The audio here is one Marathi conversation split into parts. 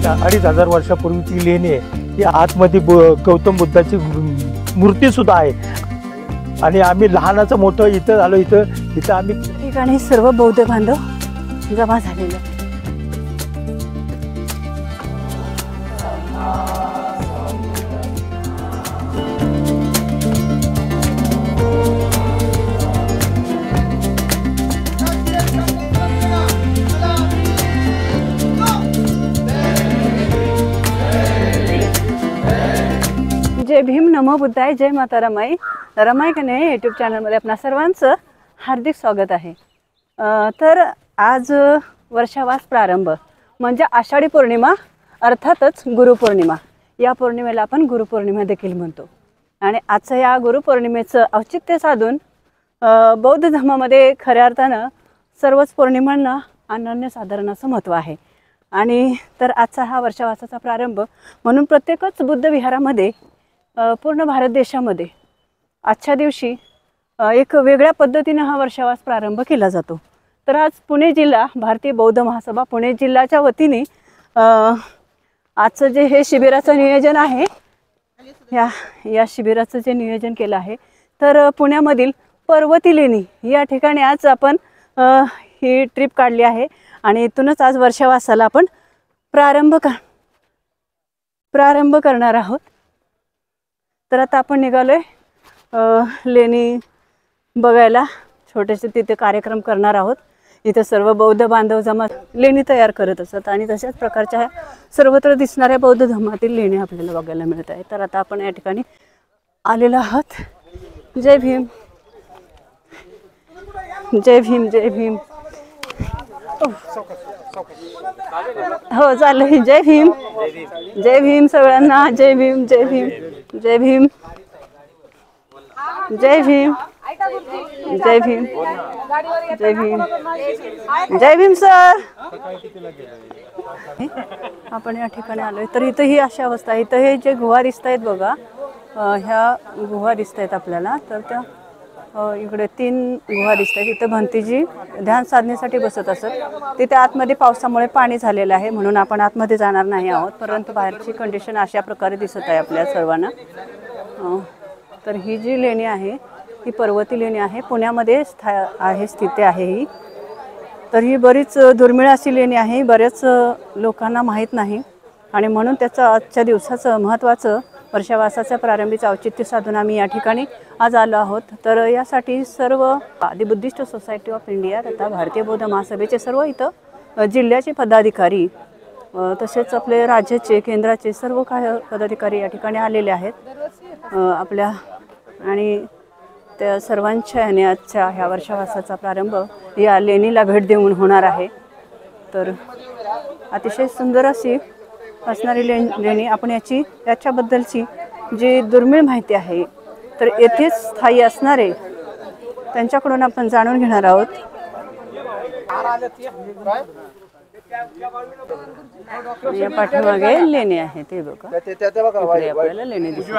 2500 वर्षापूर्वी ती लेणी आहे. ती आतमध्ये गौतम बुद्धाची मूर्ती सुद्धा आहे. आणि आम्ही लहानाचं मोठं इथं झालो. इथं आम्ही ठिकाणी सर्व बौद्ध बांधव जमा झालेले आहेत. जय भीम, नमो बुद्धाय, जय माता रमाई. रमाई कने यूट्यूब चॅनलमध्ये आपणा सर्वांचं हार्दिक स्वागत आहे. तर आज वर्षावास प्रारंभ म्हणजे आषाढी पौर्णिमा, अर्थातच गुरुपौर्णिमा. या पौर्णिमेला आपण गुरुपौर्णिमा देखील म्हणतो. आणि आजचं या गुरुपौर्णिमेचं औचित्य साधून बौद्ध धर्मामध्ये खऱ्या अर्थानं सर्वच पौर्णिमांना अनन्यसाधारण असं महत्त्व आहे. आणि तर आजचा हा वर्षावासाचा प्रारंभ म्हणून प्रत्येकच बुद्ध विहारामध्ये पूर्ण भारत देशामध्ये आजच्या दिवशी एक वेगळ्या पद्धतीने हा वर्षावास प्रारंभ केला जातो. तर आज पुणे जिल्हा भारतीय बौद्ध महासभा पुणे जिल्ह्याच्या वतीने आजचं जे हे शिबिराचं नियोजन आहे, या शिबिराचं जे नियोजन केलं आहे, तर पुण्यामधील पर्वती लेणी या ठिकाणी आज आपण ही ट्रिप काढली आहे. आणि इथूनच आज वर्षावासाला आपण प्रारंभ करणार आहोत. तर आता आपण निघालोय लेणी बघायला. छोटेसे तिथे कार्यक्रम करणार आहोत. इथे सर्व बौद्ध बांधव जमा लेणी तयार करत असतात आणि तशाच प्रकारच्या सर्वत्र दिसणाऱ्या बौद्ध धर्मातील लेणी आपल्याला बघायला मिळत आहे. तर आता आपण या ठिकाणी आलेलो आहोत. जय भीम, जय भीम, जय भीम. हो चालेल. जय भीम, जय भीम सगळ्यांना. जय भीम, जय भीम, जय भीम, जय भीम, जय भीम, जय भीम, जय भीम सर. आपण या ठिकाणी आलोय. तर इथं ही अशी अवस्था आहे. इथं हे जे गुहा दिसत आहेत बघा, ह्या गुहा दिसत आहेत आपल्याला. तर त्या इकडे 3 गुहा दिसत आहेत. इथं भंतीजी ध्यान साधनेसाठी बसत असत. तिथे आतमध्ये पावसामुळे पाणी झालेलं आहे म्हणून आपण आतमध्ये जाणार नाही आहोत. परंतु बाहेरची कंडिशन अशा प्रकारे दिसत आहे आपल्या सर्वांना. तर ही जी लेणी आहे ही पर्वती लेणी आहे. पुण्यामध्ये स्थिती आहे ही. तर ही बरीच दुर्मिळ अशी लेणी आहे. बऱ्याच लोकांना माहीत नाही आणि म्हणून त्याचं आजच्या दिवसाचं महत्त्वाचं वर्षावासाच्या प्रारंभीचं औचित्य साधून आम्ही या ठिकाणी आज आलो आहोत. तर यासाठी सर्व आदि बुद्धिस्ट सोसायटी ऑफ इंडिया तथा भारतीय बौद्ध महासभेचे सर्व इथं जिल्ह्याचे पदाधिकारी तसेच आपले राज्याचे केंद्राचे सर्व काही पदाधिकारी या ठिकाणी आलेले आहेत आपल्या. आणि त्या सर्वांच्या याने आजच्या ह्या वर्षावासाचा प्रारंभ या लेणीला भेट देऊन होणार आहे. तर अतिशय सुंदर अशी असणारी लेणी आपण याच्याबद्दलची जी दुर्मिळ माहिती आहे तर येथेच स्थायी असणारे त्यांच्याकडून आपण जाणून घेणार आहोत. या पाठीमागे लेणी आहे ते बघा. आपल्याला लेणी दिसत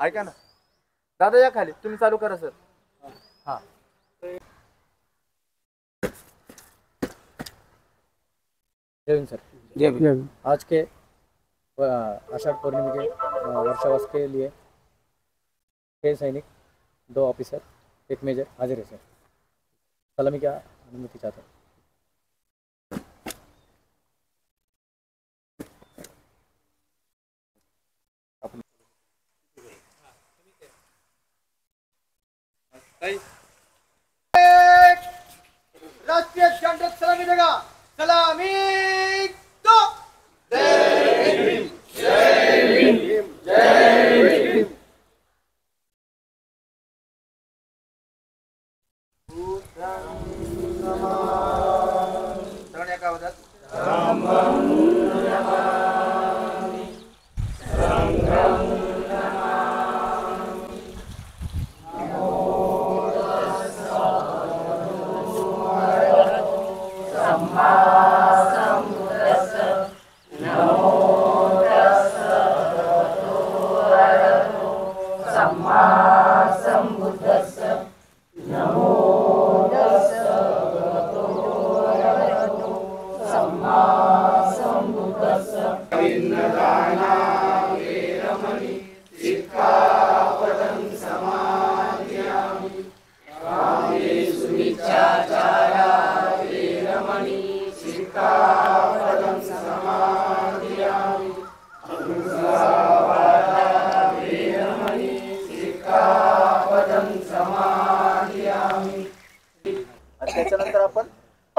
ऐका ना दादा, या खाली तुम्ही चालू करा सर. हाँ जय भीम सर. जय भीम. आज के आषाढ़ पूर्णिमा के वर्षावास के लिए 6 सैनिक, 2 ऑफिसर, 1 मेजर हाजिर है सर. सलामी क्या अनुमति चाहते हैं? राष्ट्रीय झंडा सलामी देगा. सलामी तो. जय भीम, जय भीम, जय भीम. सगळ्या का होतात?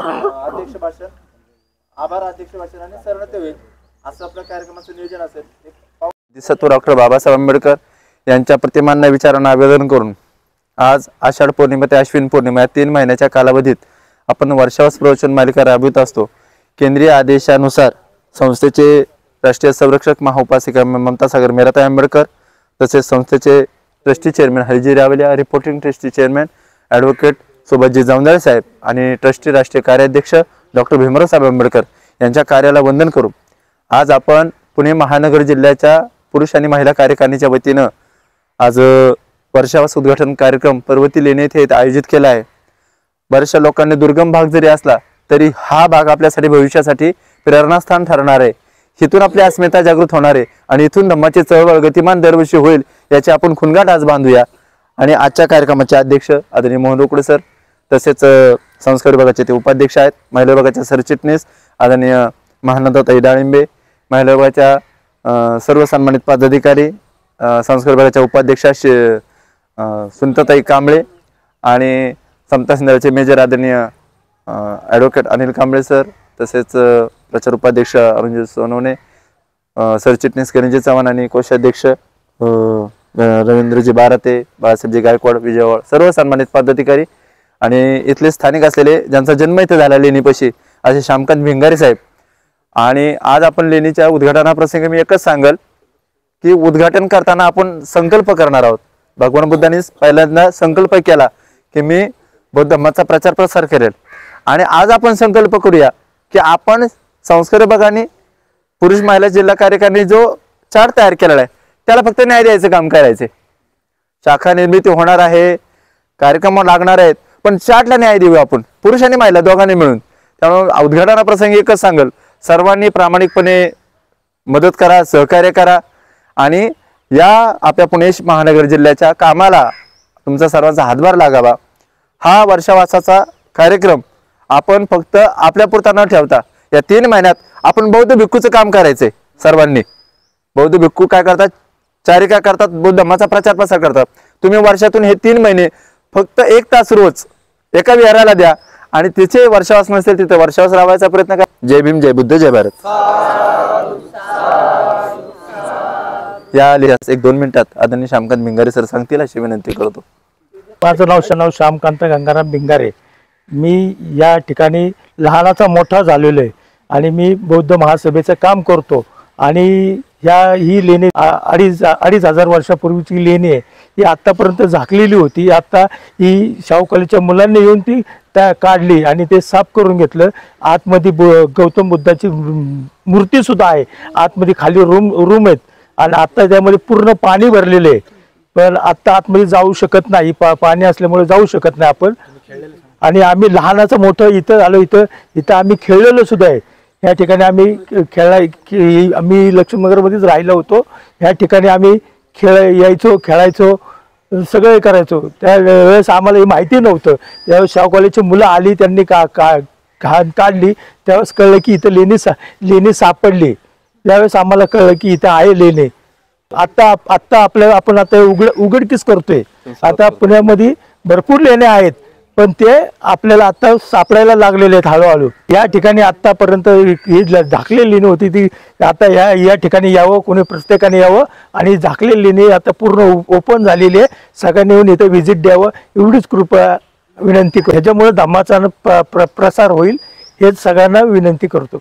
अध्यक्ष भाषण, आभार अध्यक्ष भाषण आणि सरनते होईल असं आपल्या कार्यक्रमाचं नियोजन असेल। सत्व डॉक्टर बाबासाहेब आंबेडकर यांच्या प्रतिमांना विचारांना आवेदन करून आज आषाढ पौर्णिमा ते अश्विन पौर्णिमा या 3 महिन्याच्या कालावधीत आपण वर्षावास प्रवचन मालिका राबवित असतो। केंद्रीय आदेशानुसार संस्थेचे राष्ट्रीय संरक्षक महाउपासिका ममता सागर मेहराताई आंबेडकर तसेच संस्थेचे trustee chairman Hariji Rawalia, reporting trustee chairman advocate Subhashji Jamdare साहेब आणि ट्रस्टी राष्ट्रीय कार्याध्यक्ष डॉक्टर भीमराव साहेब आंबेडकर यांच्या कार्याला वंदन करू आज आपण पुणे महानगर जिल्ह्याच्या पुरुष आणि महिला कार्यकारिणीच्या वतीनं आज वर्षावास उद्घाटन कार्यक्रम पर्वती लेणी येथे आयोजित केला आहे। बऱ्याचशा लोकांनी दुर्गम भाग जरी असला तरी हा भाग आपल्यासाठी भविष्यासाठी प्रेरणास्थान ठरणार आहे। इथून आपली अस्मिता जागृत होणार आहे आणि इथून धम्माची चळवळ गतिमान दरवर्षी होईल याची आपण खुणगाठ आज बांधूया। आणि आजच्या कार्यक्रमाचे अध्यक्ष आदरणीय मोहन रोकडे सर तसेच संस्कार विभागाचे ते उपाध्यक्ष आहेत, महिला विभागाच्या सरचिटणीस आदरणीय महानंदाताई डाळिंबे, महिला विभागाच्या सर्व सन्मानित पदाधिकारी, संस्कार विभागाच्या उपाध्यक्षा सुनीताताई कांबळे आणि समता सिंधळचे मेजर आदरणीय ॲडव्होकेट अनिल कांबळे सर तसेच प्रचार उपाध्यक्ष अरुणजी सोनवणे, सरचिटणीस कनिजी चव्हाण आणि कोषाध्यक्ष रवींद्रजी बाराते, बाळासाहेबजी गायकवाड, विजयवाड सर्व सन्मानित पदाधिकारी आणि इथले स्थानिक असलेले ज्यांचा जन्म इथे झाला लेणीपाशी असे श्यामकांत भिंगारे साहेब। आणि आज आपण लेणीच्या उद्घाटनाप्रसंगी मी एकच सांगेल की उद्घाटन करताना आपण संकल्प करणार आहोत। भगवान बुद्धांनी पहिल्यांदा संकल्प केला की मी बौद्ध धर्माचा प्रचार प्रसार करेल आणि आज आपण संकल्प करूया की आपण संस्कार विभागाने पुरुष महिला जिल्हा कार्यकारिणी जो चार्ट तयार केलेला आहे त्याला फक्त न्याय द्यायचं काम करायचे। शाखा निर्मिती होणार आहे, कार्यक्रम लागणार आहेत, पण चार्टला न्याय देऊ आपण पुरुष आणि महिला दोघांनी मिळून। त्यामुळे उद्घाटनाप्रसंगी एकच सांगेल, सर्वांनी प्रामाणिकपणे मदत करा, सहकार्य करा आणि या आपल्या पुणे महानगर जिल्ह्याच्या कामाला तुमचा सर्वांचा हातभार लागावा। हा वर्षावासाचा कार्यक्रम आपण फक्त आपल्यापुरता न ठेवता या 3 महिन्यात आपण बौद्ध भिक्खूचं काम करायचंय। सर्वांनी बौद्ध भिक्खू काय करतात, चारिका करतात, बौद्ध धर्माचा प्रचार प्रसार करतात। तुम्ही वर्षातून हे 3 महिने फक्त 1 तास रोज एका विहाराला द्या आणि तिथे वर्षावास नसेल तिथे वर्षावास राहायचा प्रयत्न करा। जय भीम, जय बुद्ध, जय भारत। या लिहास 1-2 मिनिटात आदरणीय श्यामकांत भिंगारे सर सांगतील अशी विनंती करतो। माझं नाव श्यामकांत गंगाराम भिंगारे। मी या ठिकाणी लहानाचा मोठा झालेलो आहे आणि मी बौद्ध महासभेचं काम करतो आणि ही लेणी 2,500 वर्षापूर्वीची लेणी आहे। ही आत्तापर्यंत झाकलेली होती, आता ही शाहूकालीच्या मुलांनी येऊन ती त्या काढली आणि ते साफ करून घेतलं। आतमध्ये गौतम बुद्धाची मूर्ती सुद्धा आहे, आतमध्ये खाली रूम आहेत आणि आता त्यामध्ये पूर्ण पाणी भरलेले आहे, पण आता आतमध्ये जाऊ शकत नाही, पाणी असल्यामुळे जाऊ शकत नाही आपण। आणि आम्ही लहानाचं मोठं इथं झालो, इथं आम्ही खेळलेलो सुद्धा आहे। या ठिकाणी आम्ही आम्ही लक्ष्मीनगरमध्येच राहिलो होतो। या ठिकाणी आम्ही यायचो, खेळायचो, सगळं करायचो। त्यावेळेस आम्हाला हे माहिती नव्हतं। त्यावेळेस शाहू कॉलेजची मुलं आली, त्यांनी काढली, त्यावेळेस कळलं की इथं लेणी सापडली। त्यावेळेस आम्हाला कळलं की इथं आहे लेणी। आता आपण आता उघडकीस करतोय। आता पुण्यामध्ये भरपूर लेणे आहेत, पण ते आपल्याला आता सापडायला लागलेले आहेत हळूहळू। या ठिकाणी आतापर्यंत ही झाकलेली लेणी होती, ती आता या ठिकाणी यावं, कोणी प्रत्येकाने यावं आणि झाकलेली लेणी आता पूर्ण ओपन झालेली आहे। सगळ्यांनी येऊन इथं व्हिजिट द्यावं एवढीच कृपया विनंती करतो। ह्याच्यामुळे धम्माचा प्रसार होईल हेच सगळ्यांना विनंती करतो।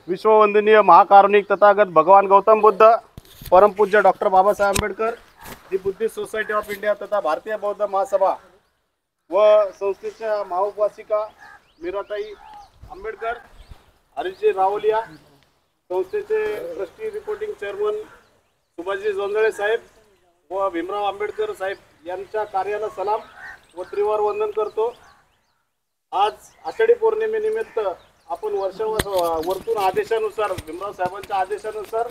विश्ववंदनीय महाकारुणिक तथागत भगवान गौतम बुद्ध, परमपूज्य doctor Babasaheb Ambedkar, the Buddhist society of India तथा भारतीय बौद्ध महासभा व संस्थेच्या महाउपासिका मीराताई आंबेडकर, हरीजी रावलिया, संस्थेचे trustee reporting chairman Subhashji Jondhale साहेब व भीमराव आंबेडकर साहेब यांच्या कार्याला सलाम व त्रिवार वंदन करतो। आज आषाढी पौर्णिमेनिमित्त आपण वरतून आदेशानुसार, भीमराव साहेबांच्या आदेशानुसार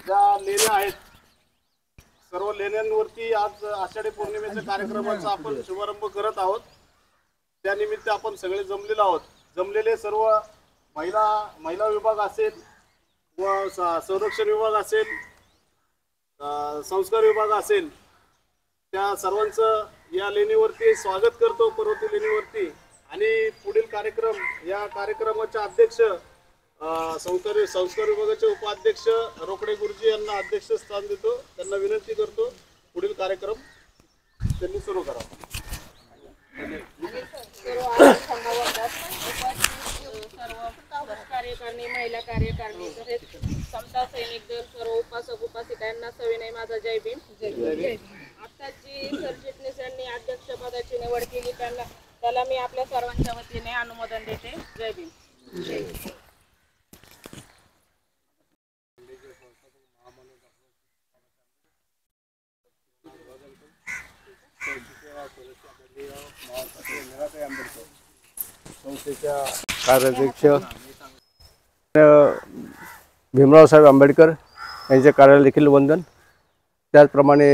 ज्या लेण्या आहेत, सर्व लेण्यांवरती आज आषाढी पौर्णिमेच्या कार्यक्रमाचा आपण शुभारंभ करत आहोत। त्यानिमित्त आपण सगळे जमलेलो आहोत। जमलेले सर्व महिला विभाग असेल व संरक्षण विभाग असेल, संस्कार विभाग असेल, त्या सर्वांचं या लेणीवरती स्वागत करतो, पर्वती लेणीवरती. आणि पुढील कार्यक्रम, या कार्यक्रमाचे अध्यक्ष संस्कार विभागाचे उपाध्यक्ष रोकडे गुरुजी यांना अध्यक्ष स्थान देतो. त्यांना विनंती करतो पुढील कार्यक्रम त्यांनी सुरू करावा. सर्व कार्यकारिणी, महिला कार्यकारिणी, तसेच समता सैनिक दल, सर्व उपासक उपासिकांना सविनय माझा जय भीम. आता जी सरचिटणीस यांनी अध्यक्षपदाची निवड केली त्याला मी आपल्या सर्वांच्या वतीने अनुमोदन देते. जय भीम. संस्थेच्या कार्याध्यक्ष भीमराव साहेब आंबेडकर यांच्या कार्याला देखील वंदन. त्याचप्रमाणे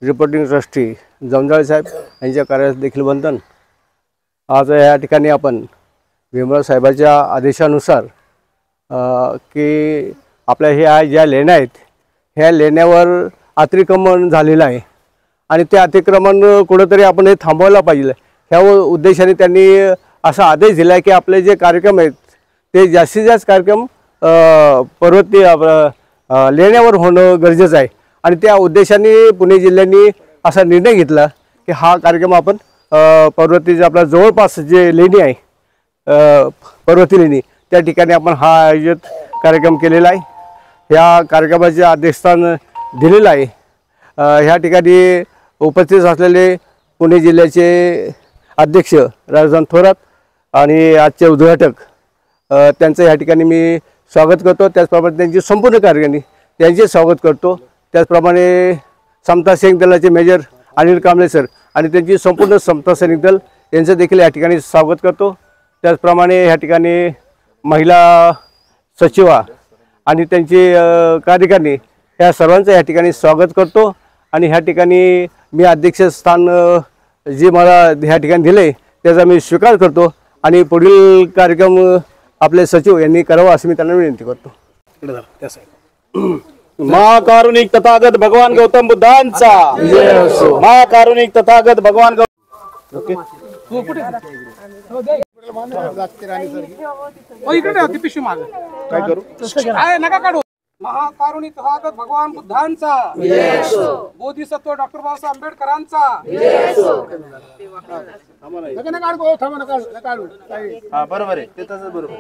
रिपोर्टिंग ट्रस्टी जमजाळे साहेब यांच्या कार्याला देखील वंदन. आज या ठिकाणी आपण भीमराव साहेबांच्या आदेशानुसार की आपल्या ह्या ज्या लेण्या आहेत ह्या लेण्यावर अतिक्रमण झालेलं आहे आणि ते अतिक्रमण कुठंतरी आपण हे थांबवायला पाहिजे. ह्या उद्देशाने त्यांनी असा आदेश दिला आहे की आपले जे कार्यक्रम आहेत ते जास्तीत जास्त कार्यक्रम पर्वती लेण्यावर होणं गरजेचं आहे. आणि त्या उद्देशाने पुणे जिल्ह्याने असा निर्णय घेतला की हा कार्यक्रम आपण पर्वतीच्या आपल्या जवळपास जे लेणी आहे पर्वती लेणी त्या ठिकाणी आपण हा आयोजित कार्यक्रम केलेला आहे. ह्या कार्यक्रमाचे अध्यक्षस्थान दिलेलं आहे. ह्या ठिकाणी उपस्थित असलेले पुणे जिल्ह्याचे अध्यक्ष राजदान थोरात आणि आजचे उद्घाटक त्यांचं ह्या ठिकाणी मी स्वागत करतो. त्याचप्रमाणे त्यांची संपूर्ण कार्यकारिणी त्यांचे स्वागत करतो. त्याचप्रमाणे समता सैनिक दलाचे मेजर अनिल कांबळे सर आणि त्यांची संपूर्ण समता सैनिक दल यांचं देखील या ठिकाणी स्वागत करतो. त्याचप्रमाणे ह्या ठिकाणी महिला सचिवा आणि त्यांची कार्यकारिणी या सर्वांचं या ठिकाणी स्वागत करतो. आणि ह्या ठिकाणी मी अध्यक्षस्थान जे मला ह्या ठिकाणी दिले त्याचा मी स्वीकार करतो आणि पुढील कार्यक्रम आपले सचिव यांनी करावा असं मी त्यांना विनंती करतो. महाकारुणिक तथागत भगवान गौतम बुद्धांचा, महाकारुणिक तथागत भगवान महाकारुणिक तथागत भगवान बुद्धांचा, बोधिसत्व डॉक्टर बाबासाहेब आंबेडकरांचा. बरोबर आहे ते तसंच बरोबर.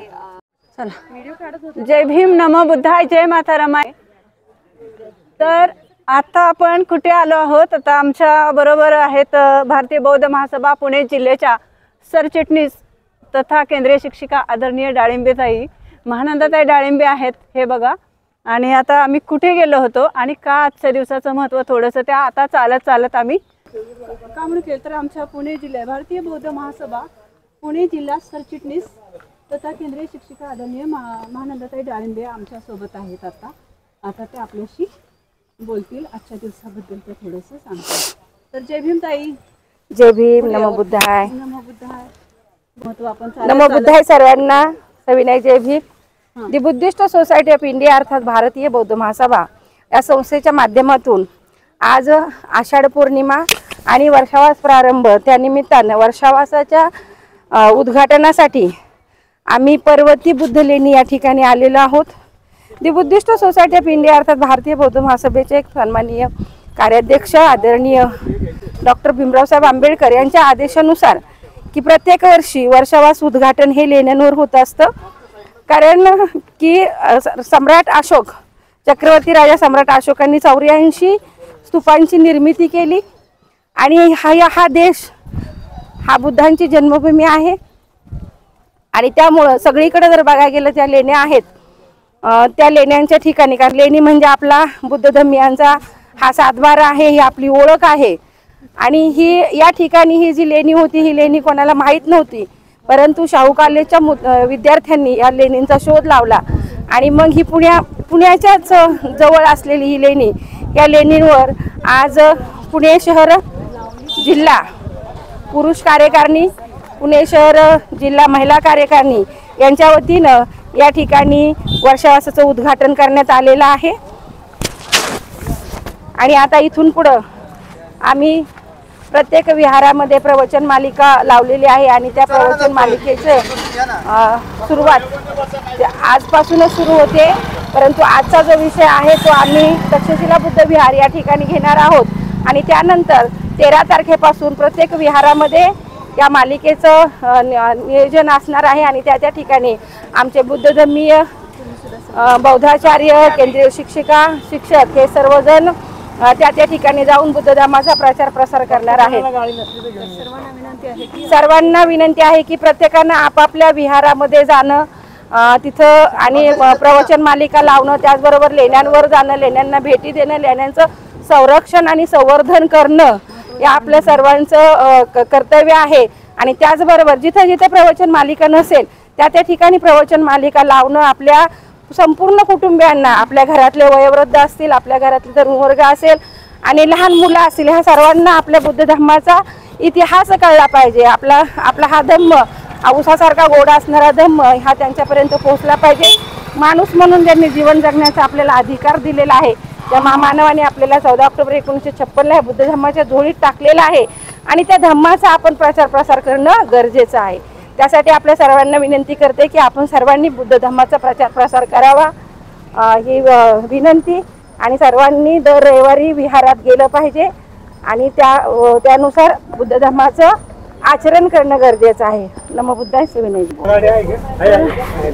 चला, जय भीम, नमो बुद्धाय, जय माता रमाय. तर आता आपण कुठे आलो आहोत? आता आमच्या बरोबर आहेत भारतीय बौद्ध महासभा पुणे जिल्ह्याच्या सरचिटणीस तथा केंद्रीय शिक्षिका आदरणीय डाळिंबेताई महानंदाताई डाळिंबे आहेत. हे बघा. आणि आता आम्ही कुठे गेलो होतो आणि का आजच्या दिवसाचं महत्त्व थोडंसं त्या आता चालत आम्ही का म्हणून केलं तर आमच्या पुणे जिल्ह्या भारतीय बौद्ध महासभा पुणे जिल्हा सरचिटणीस तथा केंद्रीय शिक्षिका आदरणीय महानंदाताई डाळिंबे आमच्यासोबत आहेत. आता ते आपल्याशी बोलतील. आजच्या दिवसाबद्दल ते थोडंसं सांगतात. तर जय भीम ताई. जय भीम, नमो बुद्धाय. नमो बुद्धाय. महत्त्व आपण नमो बुद्धाय सर्वांना सविनय जय Bhim. The Buddhist society of India अर्थात भारतीय बौद्ध महासभा या संस्थेच्या माध्यमातून आज आषाढ पौर्णिमा आणि वर्षावास प्रारंभ त्या निमित्तानं वर्षावासाच्या उद्घाटनासाठी आम्ही पर्वती बुद्ध लेणी या ठिकाणी आलेलो आहोत. दी बुद्धिस्ट सोसायटी ऑफ इंडिया अर्थात भारतीय बौद्ध महासभेचे एक सन्माननीय कार्याध्यक्ष आदरणीय डॉक्टर भीमराव साहेब आंबेडकर यांच्या आदेशानुसार की प्रत्येक वर्षी वर्षावास उद्घाटन हे लेण्यांवर होत असतं. कारण की सम्राट अशोक चक्रवर्ती राजा सम्राट अशोकांनी 84 स्तूपांची निर्मिती केली आणि हा देश हा बुद्धांची जन्मभूमी आहे. आणि त्यामुळं सगळीकडे जर बघायला गेलं ज्या लेण्या आहेत त्या लेण्यांच्या ठिकाणी, कारण लेणी म्हणजे आपला बुद्ध धम्मियांचा हा सातबारा आहे, ही आपली ओळख आहे. आणि ही या ठिकाणी ही जी लेणी होती ही लेणी कोणाला माहीत नव्हती, परंतु शाहू कॉलेजच्या विद्यार्थ्यांनी या लेणींचा शोध लावला आणि मग ही पुण्याच्याच जवळ असलेली ही लेणी, या लेणींवर आज पुणे शहर जिल्हा पुरुष कार्यकारिणी, पुणे शहर जिल्हा महिला कार्यकारिणी यांच्या वतीनं या ठिकाणी वर्षावासाचं उद्घाटन करण्यात आलेलं आहे. आणि आता इथून पुढं आम्ही प्रत्येक विहारामध्ये प्रवचन मालिका लावलेली आहे आणि त्या प्रवचन मालिकेचे सुरुवात आजपासूनच सुरू होते, परंतु आजचा जो विषय आहे तो आम्ही तक्षशिला बुद्ध विहार या ठिकाणी घेणार आहोत आणि त्यानंतर 13 तारखेपासून प्रत्येक विहारामध्ये या मालिकेचं नियोजन असणार आहे आणि त्या ठिकाणी आमचे बुद्धधर्मीय बौद्धाचार्य, केंद्रीय शिक्षक हे सर्वजण त्या ठिकाणी जाऊन बुद्ध धर्माचा प्रचार प्रसार करणार आहेत। सर्वांना विनंती आहे की प्रत्येकानं आपापल्या विहारामध्ये जाणं, तिथं आणि प्रवचन मालिका लावणं, त्याचबरोबर लेण्यांवर जाणं, लेण्यांना भेटी देणं, लेण्यांचं संरक्षण आणि संवर्धन करणं हे आपल्या सर्वांचं कर्तव्य आहे। आणि त्याचबरोबर जिथे जिथे प्रवचन मालिका नसेल त्या ठिकाणी प्रवचन मालिका लावणं आपल्या संपूर्ण कुटुंबियांना, आपल्या घरातले वयोवृद्ध असतील, आपल्या घरातले तरुण वर्ग असेल आणि लहान मुलं असतील, ह्या सर्वांना आपल्या बुद्ध धर्माचा इतिहास कळला पाहिजे। आपला हा धम्म, औसासारखा गोडा असणारा धम्म हा त्यांच्यापर्यंत पोहोचला पाहिजे। माणूस म्हणून त्यांनी जीवन जगण्याचा आपल्याला अधिकार दिलेला आहे। त्या महामानवाने आपल्याला 14 ऑक्टोबर 1956 ला बुद्ध धर्माच्या झोळीत टाकलेला आहे आणि त्या धम्माचा आपण प्रचार प्रसार करणं गरजेचं आहे। त्यासाठी आपल्या सर्वांना विनंती करते की आपण सर्वांनी बुद्ध धर्माचा प्रचार प्रसार करावा ही विनंती आणि सर्वांनी दर रविवारी विहारात गेलं पाहिजे आणि त्यानुसार बुद्ध धर्माचं आचरण करणं गरजेचं आहे। नमो बुद्धाय शिवनेय।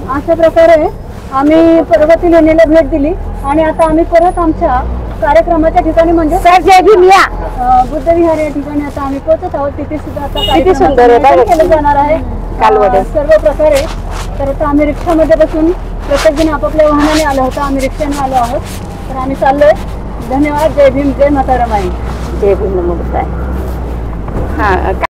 अशा प्रकारे आम्ही पर्वती लेणीला भेट दिली आणि आता आम्ही परत आमच्या कार्यक्रमाच्या ठिकाणी म्हणजे सर जय भीम या बुद्ध विहार या ठिकाणी आता आम्ही पोहोचत आहोत। तिथे सुद्धा आता किती सुंदर केलं जाणार आहे सर्व प्रकारे। तर आता आम्ही रिक्षामध्ये बसून प्रत्येक जण आपापल्या वाहनाने आलो होतो, आम्ही रिक्षाने आलो आहोत, तर आम्ही चाललोय। धन्यवाद। जय भीम, जय माता रमाई। जय भीम, नमो बुद्धाय।